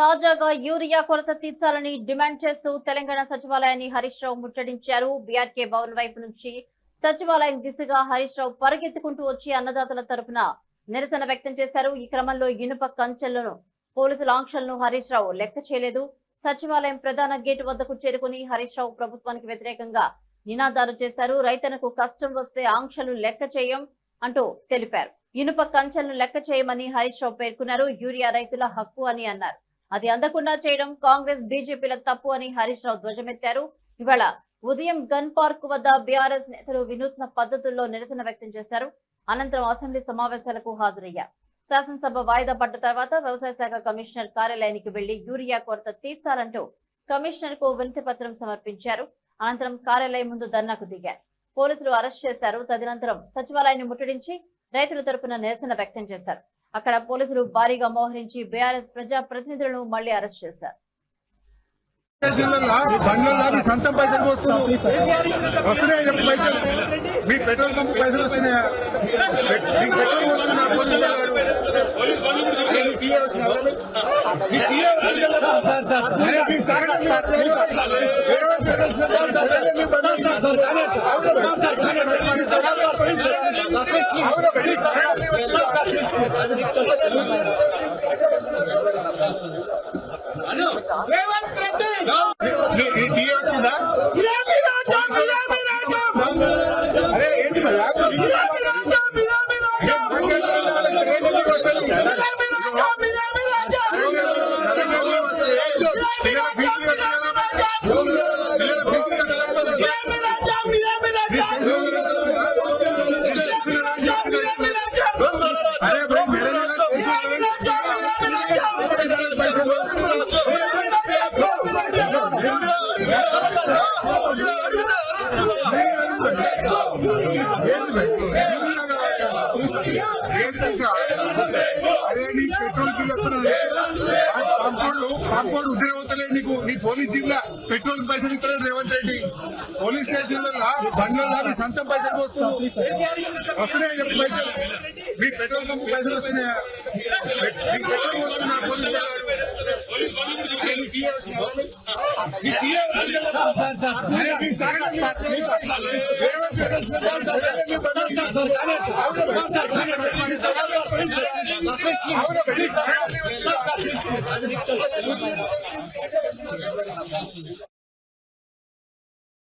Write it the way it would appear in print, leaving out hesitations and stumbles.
తాజాగా యూరియా కొరత తీర్చాలని డిమాండ్ చేస్తూ తెలంగాణ సచివాలయాన్ని హరీష్ రావు ముట్టడించారు. బీఆర్కే భవన్ వైపు నుంచి సచివాలయం దిశగా హరీష్ రావు పరిగెత్తుకుంటూ వచ్చి అన్నదాతల తరపున నిరసన వ్యక్తం చేశారు. ఈ క్రమంలో ఇనుప కంచెలను పోలీసుల ఆంక్షలను హరీష్ రావు లెక్క చేయలేదు. సచివాలయం ప్రధాన గేటు వద్దకు చేరుకుని హరీష్ రావు ప్రభుత్వానికి వ్యతిరేకంగా నినాదాలు చేశారు. రైతన్నకు కష్టం వస్తే ఆంక్షలు లెక్క చేయం అంటూ తెలిపారు. ఇనుప కంచెలను లెక్క చేయమని హరీష్ రావు పేర్కొన్నారు. యూరియా రైతుల హక్కు అని అన్నారు. అది అందకుండా చేయడం కాంగ్రెస్ బీజేపీల తప్పు అని హరీష్ రావు ధ్వజమెత్తారు. ఇవాళ ఉదయం గన్ పార్క్ వద్ద బీఆర్ఎస్ నేతలు వినూత్న పద్ధతుల్లో నిరసన వ్యక్తం చేశారు. అనంతరం అసెంబ్లీ సమావేశాలకు హాజరయ్యారు. శాసనసభ వాయిదా పడ్డ తర్వాత వ్యవసాయ శాఖ కమిషనర్ కార్యాలయానికి వెళ్లి యూరియా కొరత తీర్చాలంటూ కమిషనర్ కు వినతి పత్రం సమర్పించారు. అనంతరం కార్యాలయం ముందు ధర్నాకు దిగారు. పోలీసులు అరెస్ట్ చేశారు. తదనంతరం సచివాలయాన్ని ముట్టడించి రైతుల తరపున నిరసన వ్యక్తం చేశారు. అక్కడ పోలీసులు భారీగా మోహరించి బీఆర్ఎస్ ప్రజా ప్రతినిధులను మళ్లీ అరెస్ట్ చేశారు. సొంతం పైసలు వస్తున్నాయి, పైసలు మీ పెట్రోల్ పంప్ పైసలు వస్తున్నాయా? రేవంత్ రెడ్డి వచ్చిందా? అరే ఏంటి అరే నీ పెట్రోల్ బిల్ కాంపౌండ్ ఉద్యోగవుతలేదు నీకు. నీ పోలీస్ జిల్లా పెట్రోల్ పైసలు ఇస్తలేదు రేవంత్ రెడ్డి. పోలీస్ స్టేషన్ బండ్లలో సొంతం పైసలు వస్తున్నాయి, పైసలు మీ పెట్రోల్ పంప్ పైసలు వస్తున్నాయా? పెట్రోల్ పోతున్నా పోలీస్